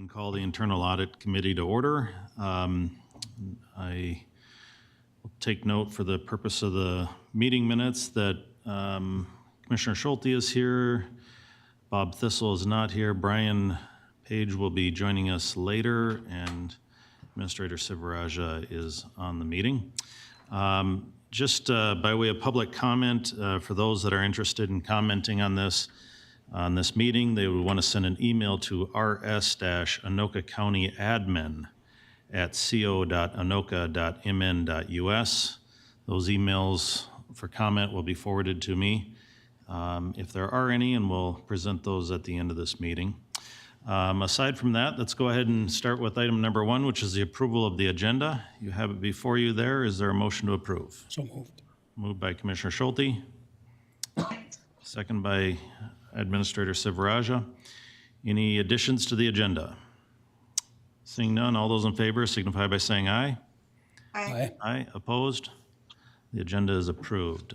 And call the Internal Audit Committee to order. I will take note for the purpose of the meeting minutes that Commissioner Schulte is here, Bob Thistle is not here, Brian Page will be joining us later, and Administrator Sivaraja is on the meeting. Just by way of public comment, for those that are interested in commenting on this meeting, they would want to send an email to rs-anokacountyadmin@co.anoka.mn.us. Those emails for comment will be forwarded to me if there are any, and we'll present those at the end of this meeting. Aside from that, let's go ahead and start with item number 1, which is the approval of the agenda. You have it before you there. Is there a motion to approve? So moved. Moved by Commissioner Schulte. Second by Administrator Sivaraja. Any additions to the agenda? Seeing none, all those in favor signify by saying aye. Aye. Aye. Opposed? The agenda is approved.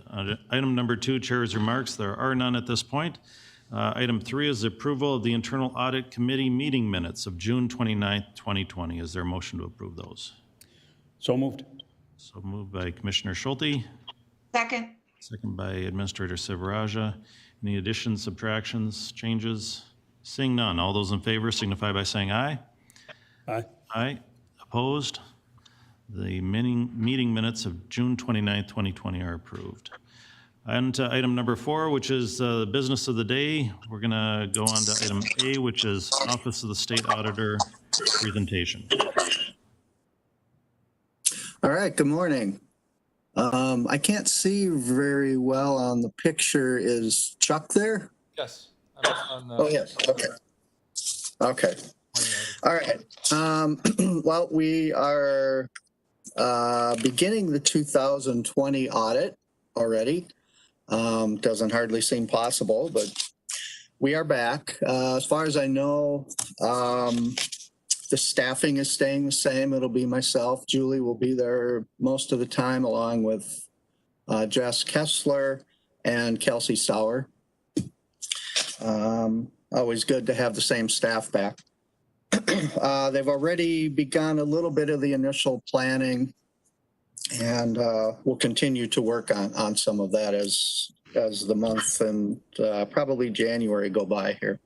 Item number 2, Chair's remarks. There are none at this point. Item 3 is the approval of the Internal Audit Committee meeting minutes of June 29th, 2020. Is there a motion to approve those? So moved. So moved by Commissioner Schulte. Second. Second by Administrator Sivaraja. Any additions, subtractions, changes? Seeing none, all those in favor signify by saying aye. Aye. Aye. Opposed? The meeting minutes of June 29th, 2020 are approved. And to item number 4, which is the business of the day, we're going to go on to item A, which is Office of the State Auditor presentation. All right, good morning. I can't see very well on the picture. Is Chuck there? Yes. I'm on, Oh, yes. Okay. Okay. All right. Well, we are beginning the 2020 audit already. Doesn't hardly seem possible, but we are back. As far as I know, the staffing is staying the same. It'll be myself. Julie will be there most of the time, along with Jess Kessler and Kelsey Sauer. Always good to have the same staff back. They've already begun a little bit of the initial planning, and we'll continue to work on some of that as the month and probably January go by here.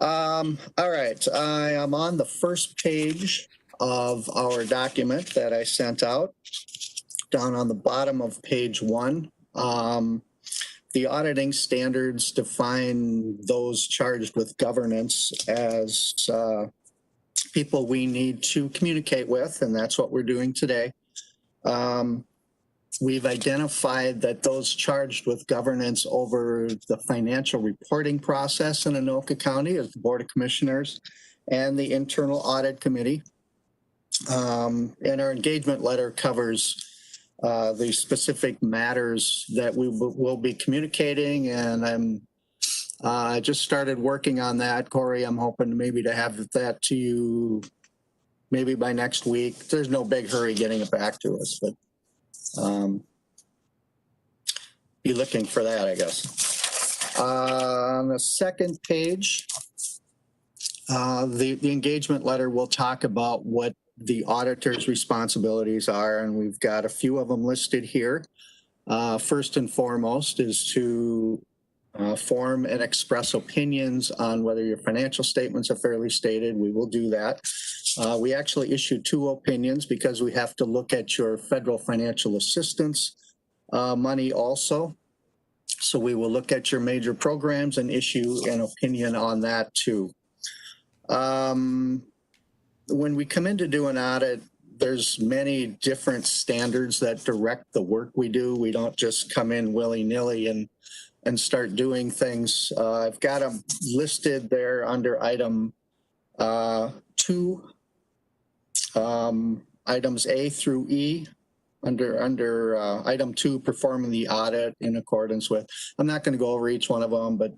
All right, I am on the first page of our document that I sent out. Down on the bottom of page 1, the auditing standards define those charged with governance as people we need to communicate with, and that's what we're doing today. We've identified that those charged with governance over the financial reporting process in Anoka County as the Board of Commissioners and the Internal Audit Committee. And our engagement letter covers the specific matters that we will be communicating, and I just started working on that. Corey, I'm hoping maybe to have that to you maybe by next week. There's no big hurry getting it back to us, but be looking for that, I guess. On the second page, the engagement letter will talk about what the auditor's responsibilities are, and we've got a few of them listed here. First and foremost is to form and express opinions on whether your financial statements are fairly stated. We will do that. We actually issued 2 opinions because we have to look at your federal financial assistance money also. So we will look at your major programs and issue an opinion on that too. When we come in to do an audit, there's many different standards that direct the work we do. We don't just come in willy-nilly and start doing things. I've got them listed there under item 2, items A through E, under item 2, performing the audit in accordance with. I'm not going to go over each one of them, but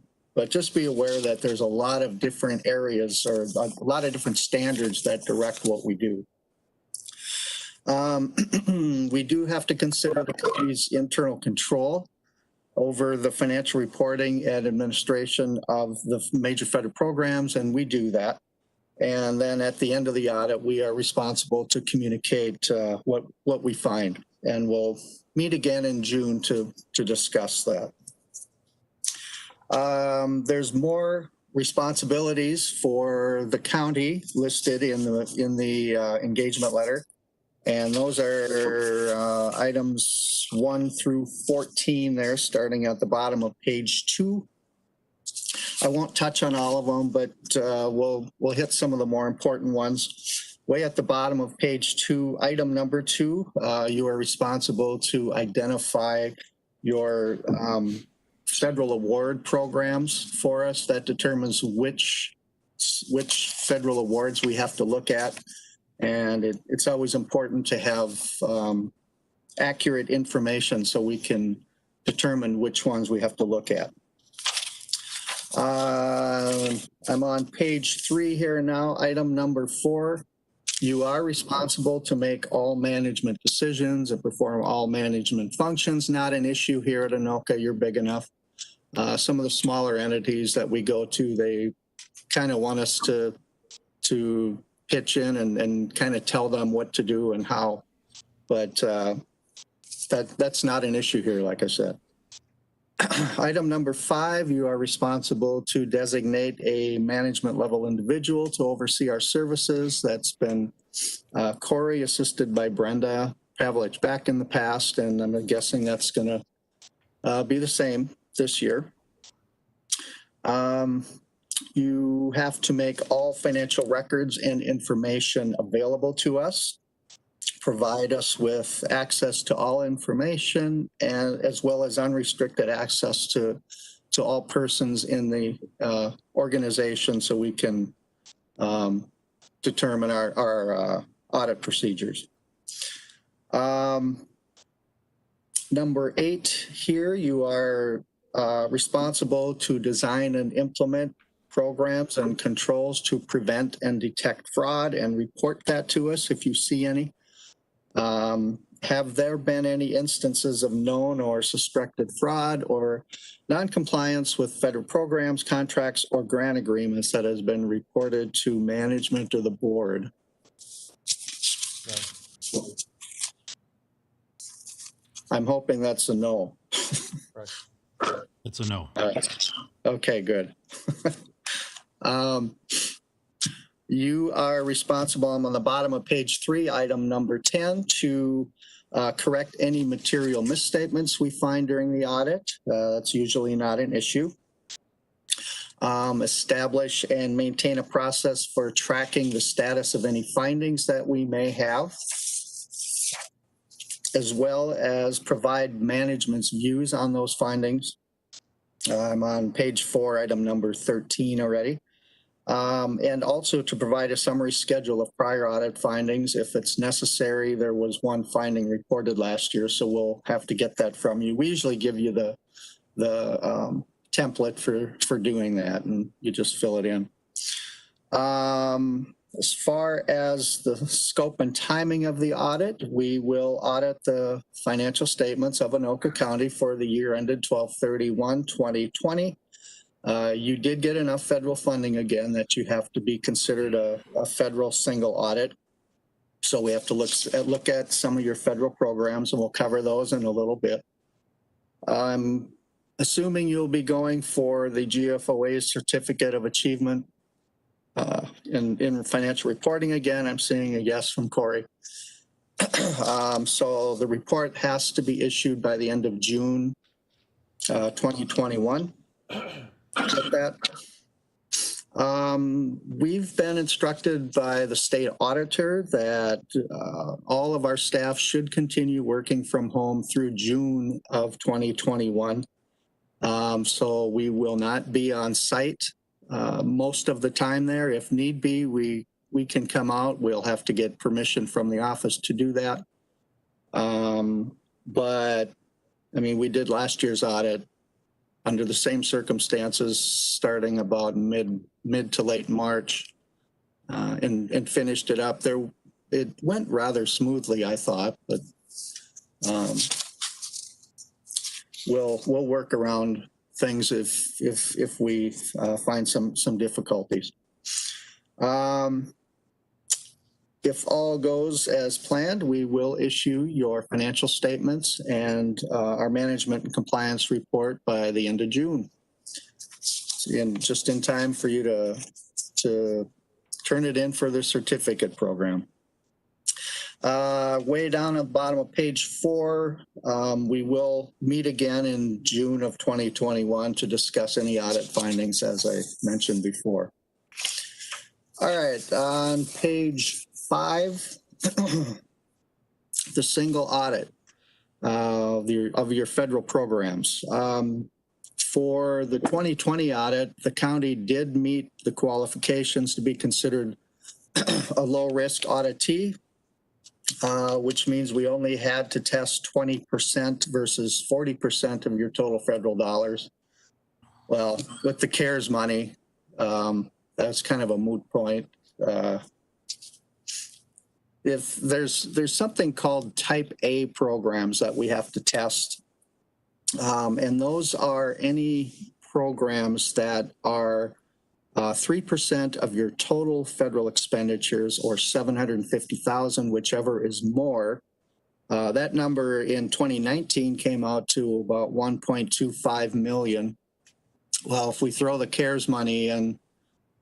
just be aware that there's a lot of different areas or a lot of different standards that direct what we do. We do have to consider the company's internal control over the financial reporting and administration of the major federal programs, and we do that. And then at the end of the audit, we are responsible to communicate what we find. And we'll meet again in June to discuss that. There's more responsibilities for the county listed in the engagement letter. And those are items 1 through 14 there, starting at the bottom of page 2. I won't touch on all of them, but we'll hit some of the more important ones. Way at the bottom of page 2, item number 2, you are responsible to identify your federal award programs for us. That determines which federal awards we have to look at. And it's always important to have accurate information so we can determine which ones we have to look at. I'm on page 3 here now, item number 4. You are responsible to make all management decisions and perform all management functions. Not an issue here at Anoka, you're big enough. Some of the smaller entities that we go to, they kind of want us to pitch in and kind of tell them what to do and how. But that's not an issue here, like I said. Item number 5, you are responsible to designate a management level individual to oversee our services. That's been Corey, assisted by Brenda Pavlich back in the past, and I'm guessing that's going to be the same this year. You have to make all financial records and information available to us, provide us with access to all information, and as well as unrestricted access to all persons in the organization, so we can determine our audit procedures. Number 8 here, you are responsible to design and implement programs and controls to prevent and detect fraud and report that to us if you see any. Have there been any instances of known or suspected fraud or non-compliance with federal programs, contracts, or grant agreements that has been reported to management or the board? No. I'm hoping that's a no. Correct. It's a no. Okay, good. You are responsible, I'm on the bottom of page 3, item number 10, to correct any material misstatements we find during the audit. That's usually not an issue. Establish and maintain a process for tracking the status of any findings that we may have, as well as provide management's views on those findings. I'm on page 4, item number 13 already. And also to provide a summary schedule of prior audit findings if it's necessary. There was one finding reported last year, so we'll have to get that from you. We usually give you the template for doing that, and you just fill it in. As far as the scope and timing of the audit, we will audit the financial statements of Anoka County for the year ended 12/31/2020. You did get enough federal funding again that you have to be considered a federal single audit. So we have to look at some of your federal programs, and we'll cover those in a little bit. I'm assuming you'll be going for the GFOA Certificate of Achievement in financial reporting again. I'm seeing a yes from Corey. So the report has to be issued by the end of June 2021. Get that. We've been instructed by the state auditor that all of our staff should continue working from home through June of 2021. So we will not be on site most of the time there. If need be, we can come out. We'll have to get permission from the office to do that. But I mean, we did last year's audit under the same circumstances, starting about mid to late March, and finished it up. It went rather smoothly, I thought, but we'll work around things if we find some difficulties. If all goes as planned, we will issue your financial statements and our management and compliance report by the end of June. And just in time for you to turn it in for the certificate program. Way down at the bottom of page 4, we will meet again in June of 2021 to discuss any audit findings, as I mentioned before. All right, on page 5, the single audit of your federal programs. For the 2020 audit, the county did meet the qualifications to be considered a low-risk auditee, which means we only had to test 20% versus 40% of your total federal dollars. Well, with the CARES money, that's kind of a moot point. If there's something called Type A programs that we have to test, and those are any programs that are 3% of your total federal expenditures, or $750,000, whichever is more. That number in 2019 came out to about 1.25 million. Well, if we throw the CARES money in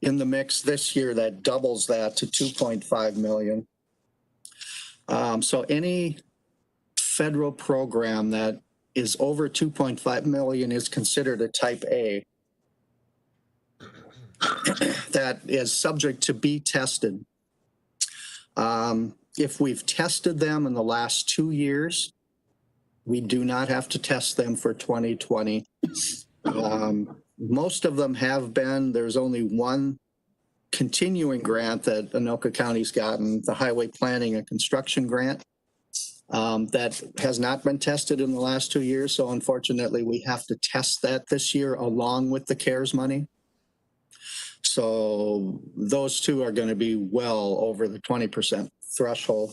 the mix this year, that doubles that to 2.5 million. So any federal program that is over 2.5 million is considered a Type A. That is subject to be tested. If we've tested them in the last 2 years, we do not have to test them for 2020. Most of them have been. There's only one continuing grant that Anoka County's gotten, the Highway Planning and Construction Grant, that has not been tested in the last 2 years. So unfortunately, we have to test that this year along with the CARES money. So those two are going to be well over the 20% threshold.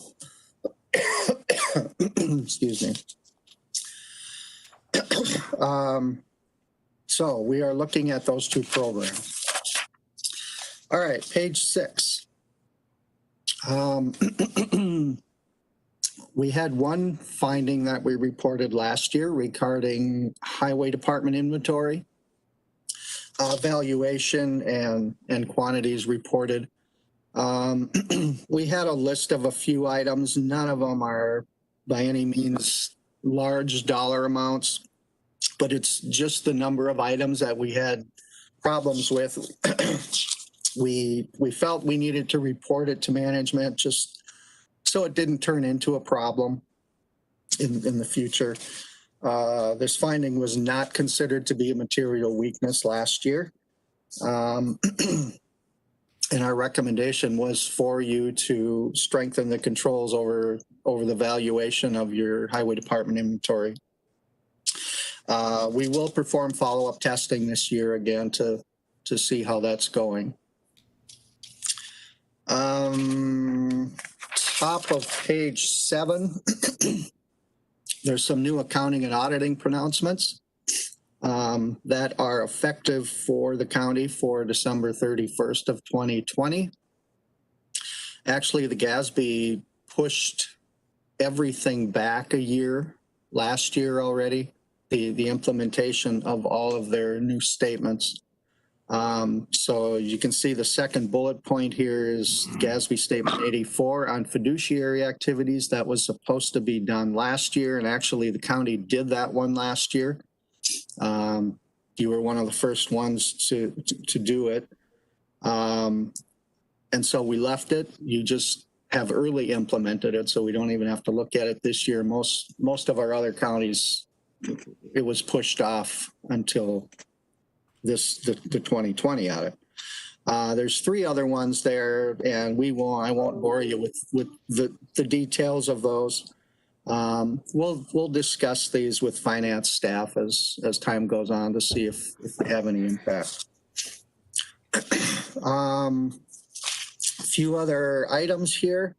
Excuse me. So we are looking at those two programs. All right, page 6. We had one finding that we reported last year regarding Highway Department inventory. Valuation and quantities reported. We had a list of a few items. None of them are by any means large dollar amounts, but it's just the number of items that we had problems with. We felt we needed to report it to management just so it didn't turn into a problem in the future. This finding was not considered to be a material weakness last year. And our recommendation was for you to strengthen the controls over the valuation of your Highway Department inventory. We will perform follow-up testing this year again to see how that's going. Top of page 7. There's some new accounting and auditing pronouncements that are effective for the county for December 31st of 2020. Actually, the GASB pushed everything back a year last year already, the implementation of all of their new statements. So you can see the second bullet point here is GASB Statement 84 on fiduciary activities. That was supposed to be done last year, and actually the county did that one last year. You were one of the first ones to do it. And so we left it. You just have early implemented it, so we don't even have to look at it this year. Most of our other counties, it was pushed off until the 2020 audit. There's 3 other ones there, and I won't bore you with the details of those. We'll discuss these with finance staff as time goes on to see if they have any impact. A few other items here.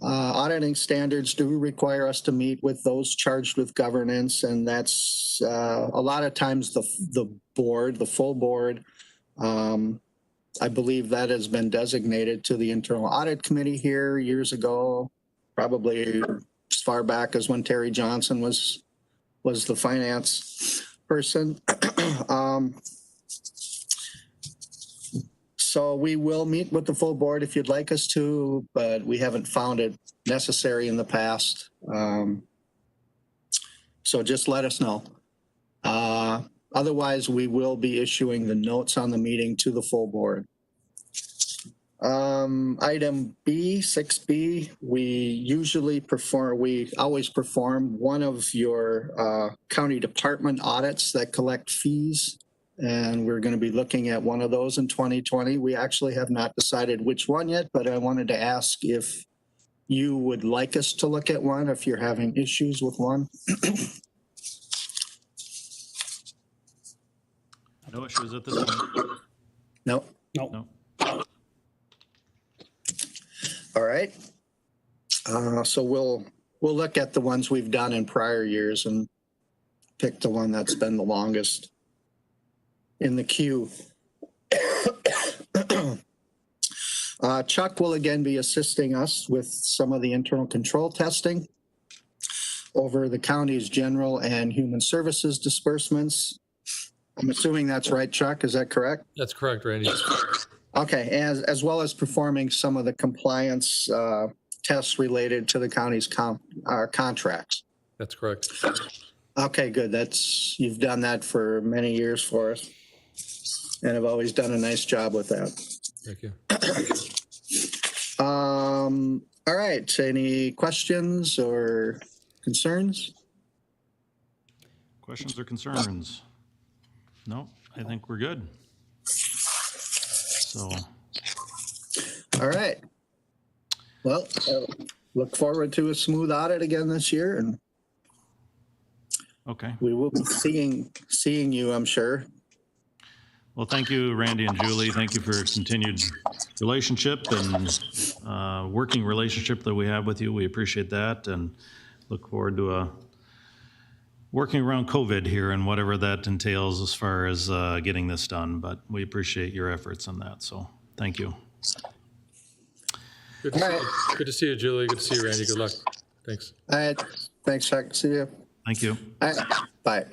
Auditing standards do require us to meet with those charged with governance, and that's a lot of times the board, the full board, I believe that has been designated to the Internal Audit Committee here years ago, probably as far back as when Terry Johnson was the finance person. So we will meet with the full board if you'd like us to, but we haven't found it necessary in the past. So just let us know. Otherwise, we will be issuing the notes on the meeting to the full board. Item B, 6B, we always perform one of your county department audits that collect fees. And we're going to be looking at one of those in 2020. We actually have not decided which one yet, but I wanted to ask if you would like us to look at one, if you're having issues with one. No issues at this point. No. No. No. All right. So we'll look at the ones we've done in prior years and pick the one that's been the longest in the queue. Chuck will again be assisting us with some of the internal control testing over the county's general and human services disbursements. I'm assuming that's right, Chuck. Is that correct? That's correct, Randy. Okay, as well as performing some of the compliance tests related to the county's contracts. That's correct. Okay, good. You've done that for many years for us, and have always done a nice job with that. Thank you. All right. Any questions or concerns? Questions or concerns? No, I think we're good. So, All right. Well, look forward to a smooth audit again this year, and okay. we will be seeing you, I'm sure. Well, thank you, Randy and Julie. Thank you for your continued relationship and working relationship that we have with you. We appreciate that and look forward to working around COVID here and whatever that entails as far as getting this done. But we appreciate your efforts on that. So thank you. Good to see you. Good to see you, Julie. Good to see you, Randy. Good luck. Thanks. All right. Thanks, Chuck. See you. Thank you. All right. Bye.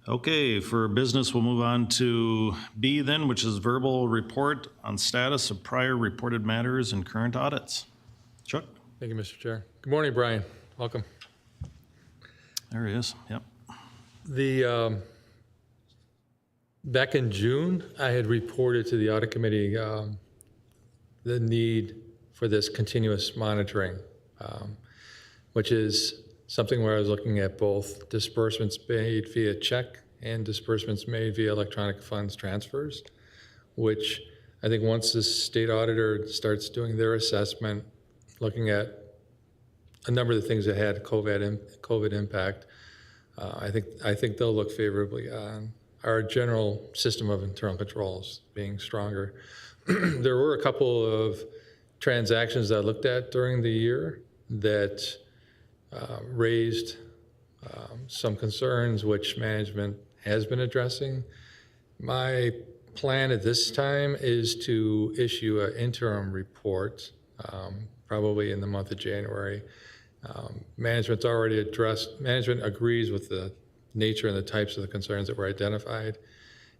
Okay, for business, we'll move on to B then, which is verbal report on status of prior reported matters and current audits. Chuck? Thank you, Mr. Chair. Good morning, Brian. Welcome. There he is. Yep. Back in June, I had reported to the audit committee the need for this continuous monitoring, which is something where I was looking at both disbursements made via check and disbursements made via electronic funds transfers, which I think once the state auditor starts doing their assessment, looking at a number of the things that had COVID impact, I think they'll look favorably on our general system of internal controls being stronger. There were a couple of transactions that I looked at during the year that raised some concerns which management has been addressing. My plan at this time is to issue an interim report, probably in the month of January. Management agrees with the nature and the types of the concerns that were identified,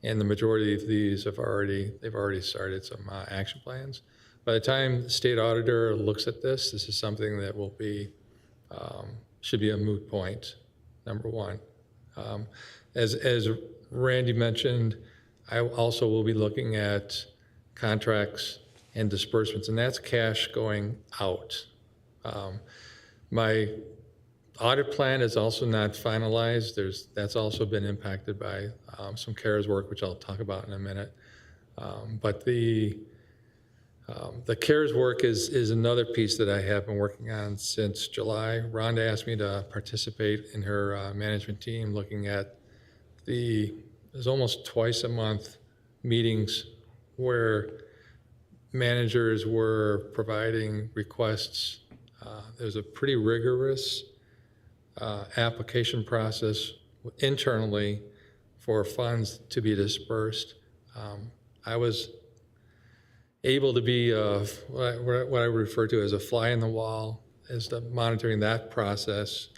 and the majority of these they've already started some action plans. By the time the state auditor looks at this is something that will be should be a moot point, number one. As Randy mentioned, I also will be looking at contracts and disbursements, and that's cash going out. My audit plan is also not finalized. That's also been impacted by some CARES work, which I'll talk about in a minute. But the CARES work is another piece that I have been working on since July. Rhonda asked me to participate in her management team looking at there's almost twice a month meetings where managers were providing requests. There's a pretty rigorous application process internally for funds to be dispersed. I was able to be what I refer to as a fly in the wall, as to monitoring that process,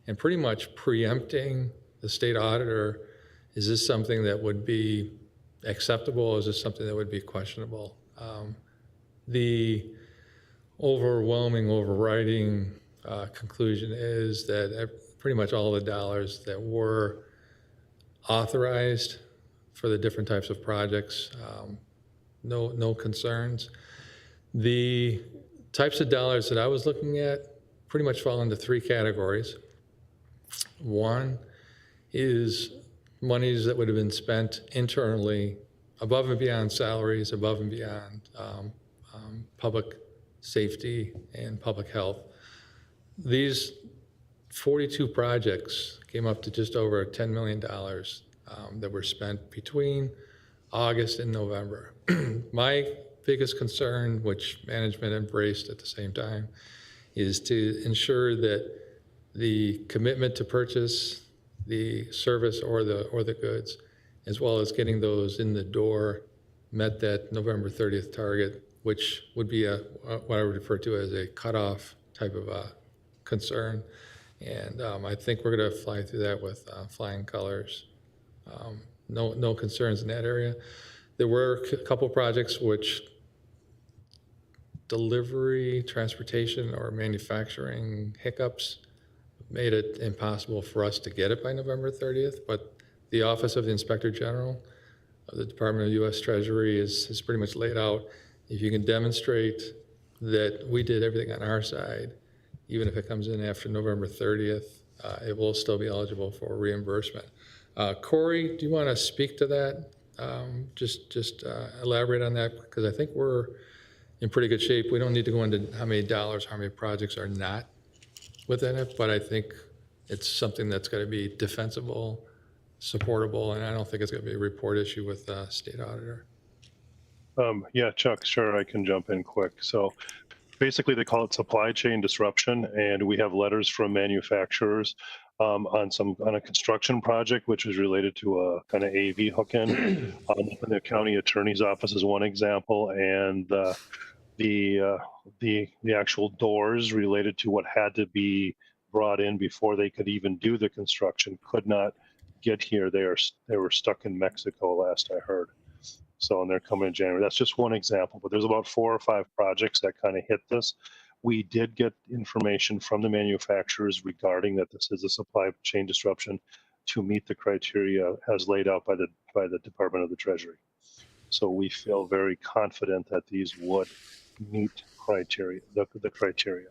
and pretty much preempting the state auditor. Is this something that would be acceptable? Is this something that would be questionable? The overwhelming, overriding conclusion is that pretty much all the dollars that were authorized for the different types of projects, no concerns. The types of dollars that I was looking at pretty much fall into three categories. One is monies that would have been spent internally above and beyond salaries, above and beyond public safety and public health. These 42 projects came up to just over $10 million that were spent between August and November. My biggest concern, which management embraced at the same time, is to ensure that the commitment to purchase the service or the goods, as well as getting those in the door, met that November 30th target, which would be what I would refer to as a cutoff type of concern. And I think we're going to fly through that with flying colors. No concerns in that area. There were a couple projects which delivery, transportation, or manufacturing hiccups made it impossible for us to get it by November 30th, but the Office of the Inspector General of the Department of U.S. Treasury is pretty much laid out. If you can demonstrate that we did everything on our side, even if it comes in after November 30th, it will still be eligible for reimbursement. Corey, do you want to speak to that? Just elaborate on that, because I think we're in pretty good shape. We don't need to go into how many dollars, how many projects are not within it, but I think it's something that's going to be defensible, supportable, and I don't think it's going to be a report issue with the state auditor. Yeah, Chuck, sure, I can jump in quick. So basically they call it supply chain disruption, and we have letters from manufacturers on a construction project, which is related to a kind of AV hook-in. The county attorney's office is one example, and the actual doors related to what had to be brought in before they could even do the construction could not get here. They were stuck in Mexico, last I heard. So, and they're coming in January. That's just one example, but there's about 4 or 5 projects that kind of hit this. We did get information from the manufacturers regarding that this is a supply chain disruption to meet the criteria as laid out by the Department of the Treasury. So we feel very confident that these would meet criteria, the criteria.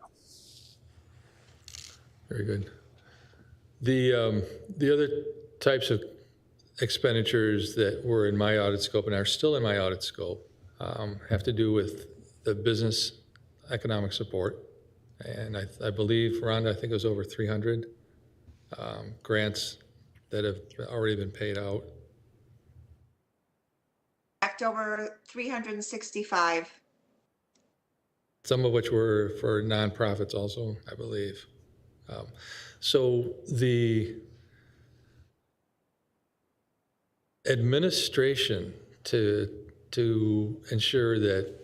Very good. The other types of expenditures that were in my audit scope and are still in my audit scope have to do with the business economic support. And I believe, Rhonda, I think it was over 300 grants that have already been paid out. Over 365. Some of which were for nonprofits also, I believe. So the administration to ensure that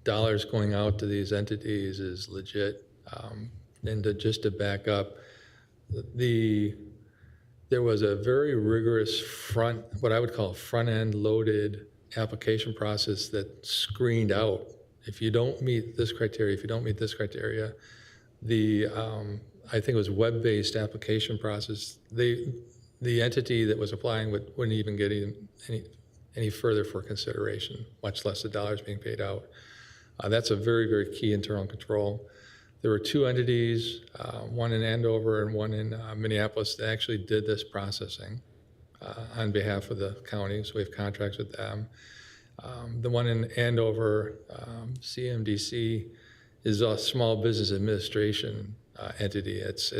dollars going out to these entities is legit, and to back up, there was a very rigorous what I would call front-end loaded application process that screened out, if you don't meet this criteria, if you don't meet this criteria, I think it was web-based application process, the entity that was applying wouldn't even get any further for consideration, much less the dollars being paid out. That's a very, very key internal control. There were 2 entities, one in Andover and one in Minneapolis, that actually did this processing on behalf of the county, so we have contracts with them. The one in Andover, CMDC, is a small business administration entity. It's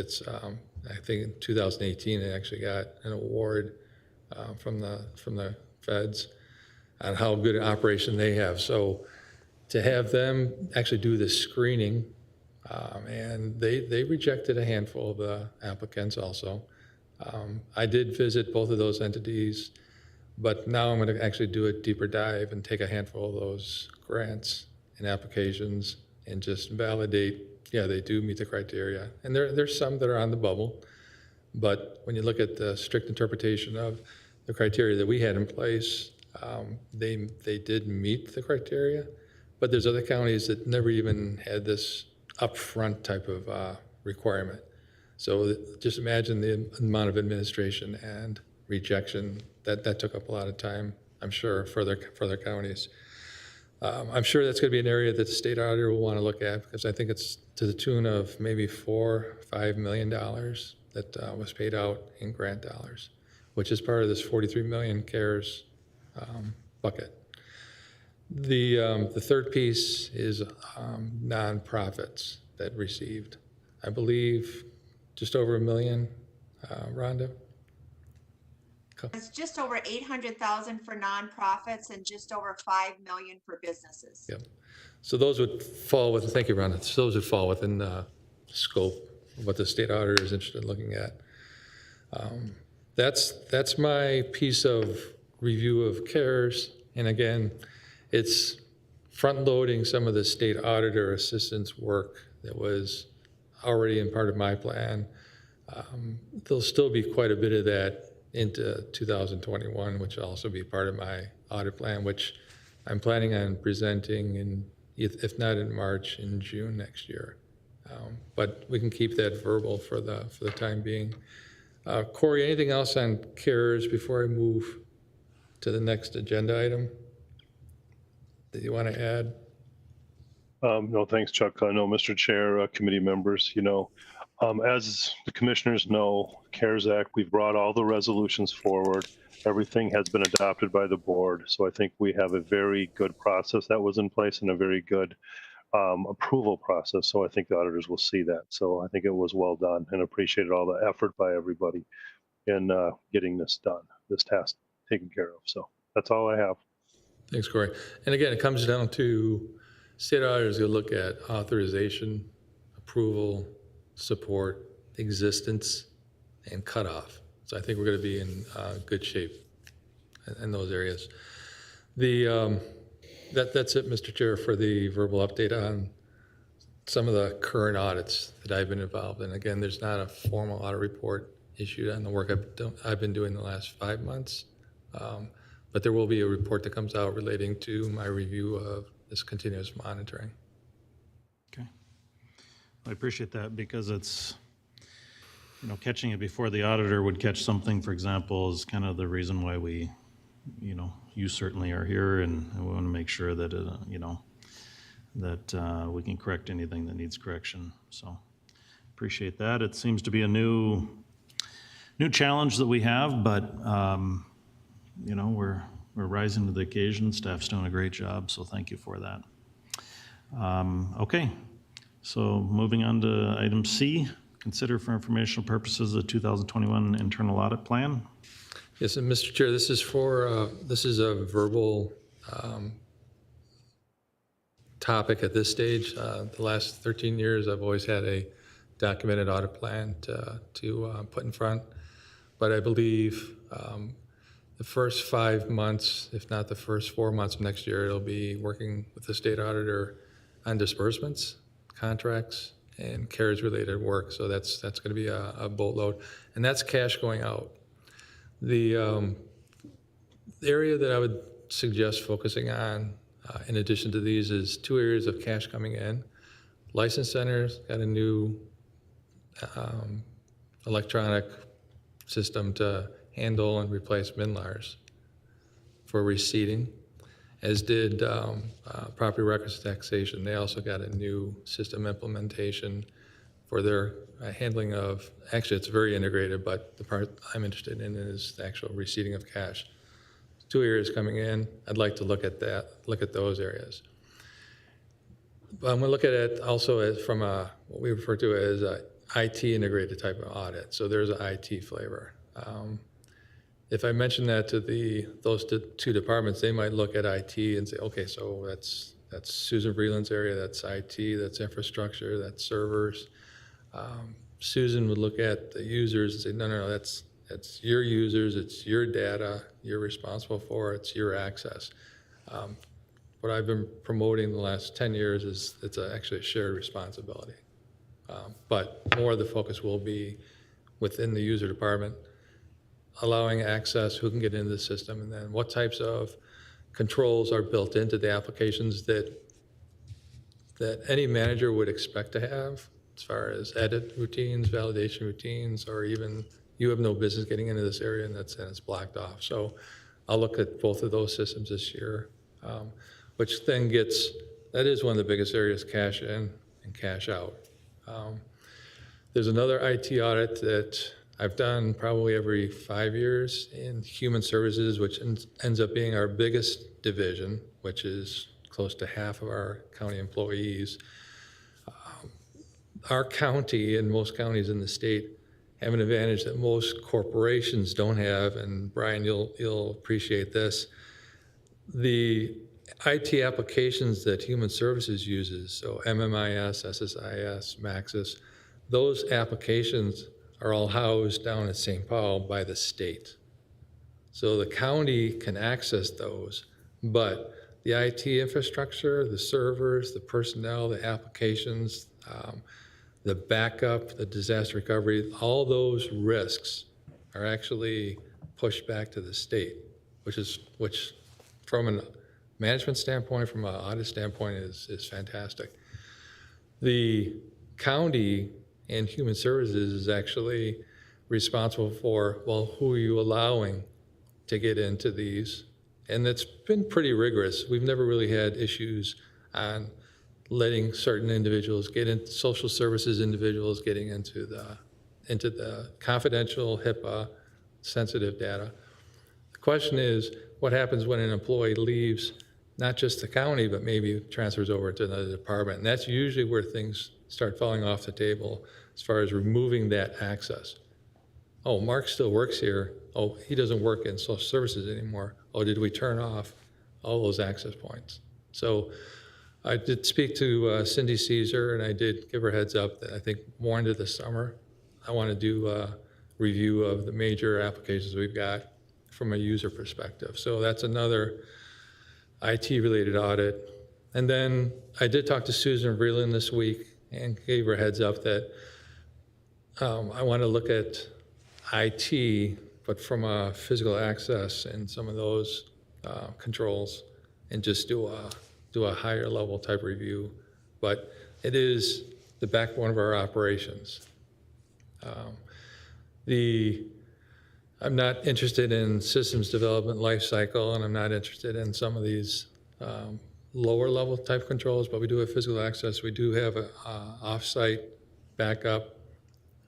I think in 2018 they actually got an award from the feds on how good an operation they have. So to have them actually do this screening, and they rejected a handful of the applicants also. I did visit both of those entities But now I'm going to actually do a deeper dive and take a handful of those grants and applications and just validate, yeah, they do meet the criteria. And there's some that are on the bubble, but when you look at the strict interpretation of the criteria that we had in place, they did meet the criteria. But there's other counties that never even had this upfront type of requirement. So just imagine the amount of administration and rejection that took up a lot of time, I'm sure, for other counties. I'm sure that's going to be an area that the state auditor will want to look at, because I think it's to the tune of maybe $4 or $5 million that was paid out in grant dollars, which is part of this 43 million CARES bucket. The third piece is nonprofits that received, I believe, just over $1 million, Rhonda? It's just over 800,000 for nonprofits and just over 5 million for businesses. Yep. So those would fall within, thank you, Rhonda. So those would fall within the scope of what the state auditor is interested in looking at. That's my piece of review of CARES. And again, it's front-loading some of the state auditor assistance work that was already in part of my plan. There'll still be quite a bit of that into 2021, which will also be part of my audit plan, which I'm planning on presenting in, if not in March, in June next year. But we can keep that verbal for the time being. Corey, anything else on CARES before I move to the next agenda item that you want to add? No, thanks, Chuck. No, Mr. Chair, committee members, as the commissioners know, CARES Act, we've brought all the resolutions forward. Everything has been adopted by the board. So I think we have a very good process that was in place and a very good approval process. So I think the auditors will see that. So I think it was well done, and appreciated all the effort by everybody in getting this done, this task taken care of. So that's all I have. Thanks, Corey. And again, it comes down to state auditors going to look at authorization, approval, support, existence, and cutoff. So I think we're going to be in good shape in those areas. That's it, Mr. Chair, for the verbal update on some of the current audits that I've been involved in. Again, there's not a formal audit report issued on the work I've been doing the last 5 months, but there will be a report that comes out relating to my review of this continuous monitoring. Okay. I appreciate that, because it's, catching it before the auditor would catch something, for example, is kind of the reason why we, you certainly are here, and we want to make sure that, that we can correct anything that needs correction. So appreciate that. It seems to be a new challenge that we have, but, we're rising to the occasion. Staff's doing a great job, so thank you for that. Okay, so moving on to item C, consider for informational purposes the 2021 internal audit plan. Yes, and Mr. Chair, this is a verbal topic at this stage. The last 13 years, I've always had a documented audit plan to put in front, but I believe the first 5 months, if not the first 4 months of next year, it'll be working with the state auditor on disbursements, contracts, and CARES-related work. So that's going to be a boatload, and that's cash going out. The area that I would suggest focusing on, in addition to these, is 2 areas of cash coming in. License centers got a new electronic system to handle and replace MNLARs for receipting, as did property records taxation. They also got a new system implementation for their handling of, actually it's very integrated, but the part I'm interested in is the actual receipting of cash. 2 areas coming in. I'd like to look at those areas. But I'm going to look at it also as from what we refer to as a IT integrated type of audit. So there's an IT flavor. If I mention that to those two departments, they might look at IT and say, okay, so that's Susan Breland's area, that's IT, that's infrastructure, that's servers. Susan would look at the users and say, no, that's It's your users, it's your data, you're responsible for, it's your access. What I've been promoting the last 10 years is it's actually a shared responsibility. But more of the focus will be within the user department, allowing access, who can get into the system, and then what types of controls are built into the applications that any manager would expect to have, as far as edit routines, validation routines, or even you have no business getting into this area and it's blocked off. So I'll look at both of those systems this year, which then that is one of the biggest areas, cash in and cash out. There's another IT audit that I've done probably every 5 years in human services, which ends up being our biggest division, which is close to half of our county employees. Our county and most counties in the state have an advantage that most corporations don't have, and Brian, you'll appreciate this. The IT applications that human services uses, so MMIS, SSIS, Maxis, those applications are all housed down at St. Paul by the state. So the county can access those, but the IT infrastructure, the servers, the personnel, the applications, the backup, the disaster recovery, all those risks are actually pushed back to the state, which from a management standpoint, from an audit standpoint, is fantastic. The county and human services is actually responsible for, well, who are you allowing to get into these? And it's been pretty rigorous. We've never really had issues on letting certain individuals get into social services individuals getting into the confidential HIPAA sensitive data. The question is, what happens when an employee leaves not just the county, but maybe transfers over to another department? And that's usually where things start falling off the table as far as removing that access. Oh, Mark still works here. Oh, he doesn't work in social services anymore. Oh, did we turn off all those access points? So I did speak to Cindy Caesar, and I did give her heads up that I think more into the summer, I want to do a review of the major applications we've got from a user perspective. So that's another IT-related audit. And then I did talk to Susan Vreeland this week and gave her heads up that I want to look at IT, but from a physical access and some of those controls, and just do a higher level type review. But it is the backbone of our operations. I'm not interested in systems development lifecycle, and I'm not interested in some of these lower level type controls, but we do have physical access. We do have a off-site backup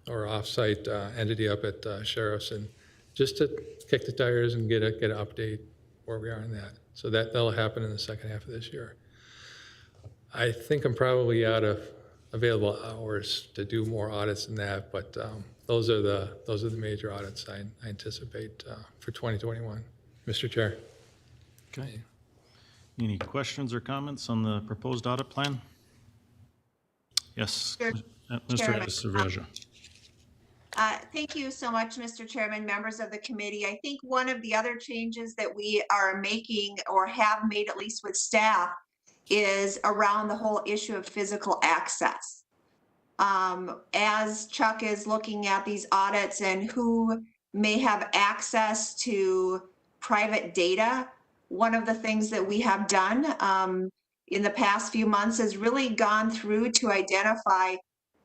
or off-site entity up at Sheriff's, and just to kick the tires and get an update where we are in that. So that'll happen in the second half of this year. I think I'm probably out of available hours to do more audits than that, but those are the major audits I anticipate for 2021. Mr. Chair. Okay. Any questions or comments on the proposed audit plan? Yes, Sure. Mr. Chairman. Esterveja. Thank you so much, Mr. Chairman, members of the committee. I think one of the other changes that we are making, or have made at least with staff, is around the whole issue of physical access. As Chuck is looking at these audits and who may have access to private data, one of the things that we have done in the past few months is really gone through to identify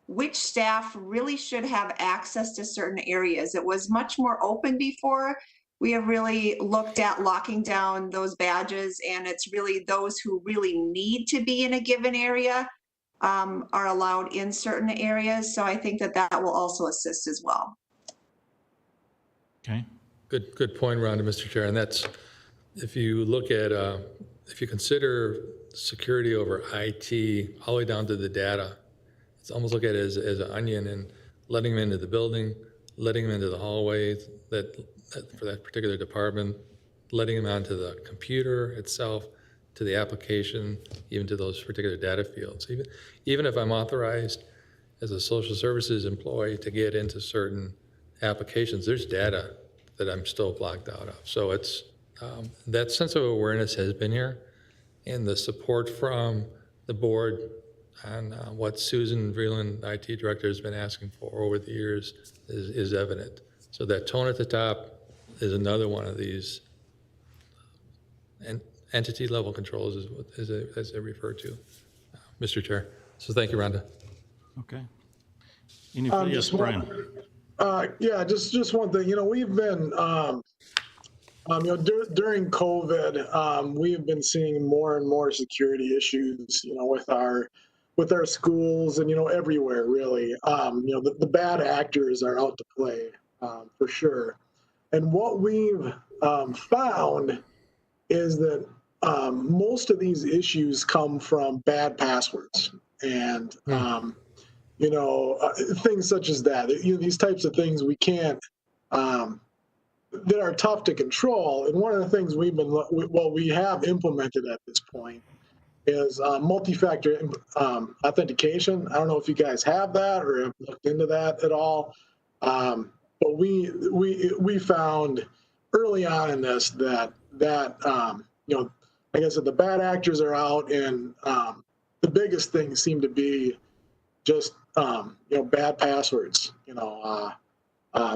which staff really should have access to certain areas. It was much more open before. We have really looked at locking down those badges, and it's really those who really need to be in a given area are allowed in certain areas. So I think that will also assist as well. Okay. Good point, Rhonda, Mr. Chair. And that's, if you look at, if you consider security over IT all the way down to the data, it's almost look at it as an onion, and letting them into the building, letting them into the hallway for that particular department, letting them onto the computer itself, to the application, even to those particular data fields. Even if I'm authorized as a social services employee to get into certain applications, there's data that I'm still blocked out of. So it's, that sense of awareness has been here, and the support from the board on what Susan Vreeland, IT director, has been asking for over the years is evident. So that tone at the top is another one of these entity level controls as they refer to, Mr. Chair. So thank you, Rhonda. Okay. Yes, Just Brian. Yeah, just one thing. We've been, during COVID, we've been seeing more and more security issues, with our schools and, everywhere really. The bad actors are out to play, for sure. And what we've found is that most of these issues come from bad passwords and, things such as that. These types of things we can't, that are tough to control. And one of the things we have implemented at this point is multi-factor authentication. I don't know if you guys have that or have looked into that at all. But we found early on in this that like I said, the bad actors are out, and the biggest things seem to be just bad passwords.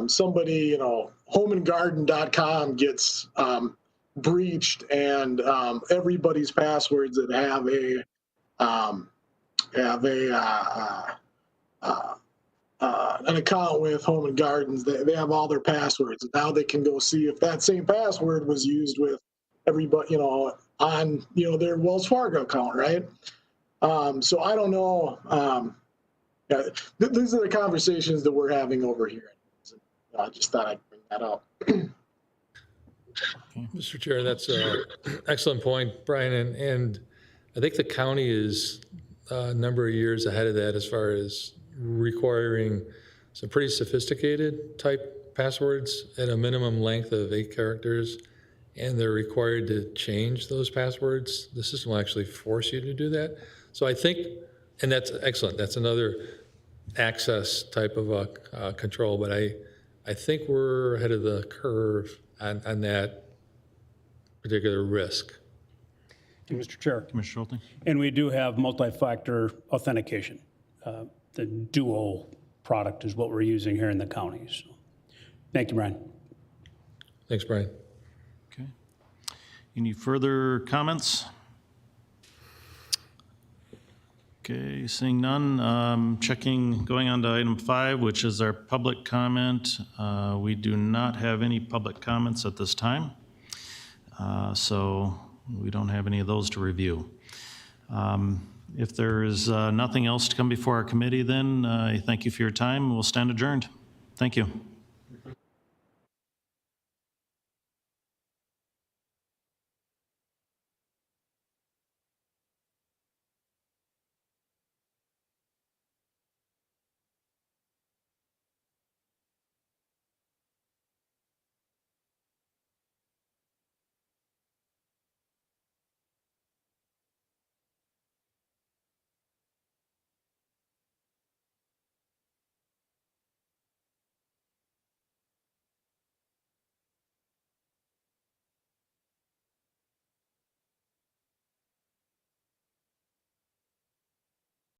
Somebody, homeandgarden.com gets breached, and everybody's passwords that have an account with Home and Gardens, they have all their passwords. Now they can go see if that same password was used with everybody, on their Wells Fargo account, right? So I don't know. These are the conversations that we're having over here. I just thought I'd bring that up. Mr. Chair, that's an excellent point, Brian. And I think the county is a number of years ahead of that as far as requiring some pretty sophisticated type passwords at a minimum length of 8 characters. And they're required to change those passwords. The system will actually force you to do that. So I think, and that's excellent. That's another access type of control. But I think we're ahead of the curve on that particular risk. Mr. Chair, Commissioner Schulte? and we do have multi-factor authentication. The dual product is what we're using here in the county. So, thank you, Brian. Thanks, Brian. Okay. Any further comments? Okay, seeing none, going on to item 5, which is our public comment. We do not have any public comments at this time, so we don't have any of those to review. If there is nothing else to come before our committee, then I thank you for your time. We'll stand adjourned. Thank you.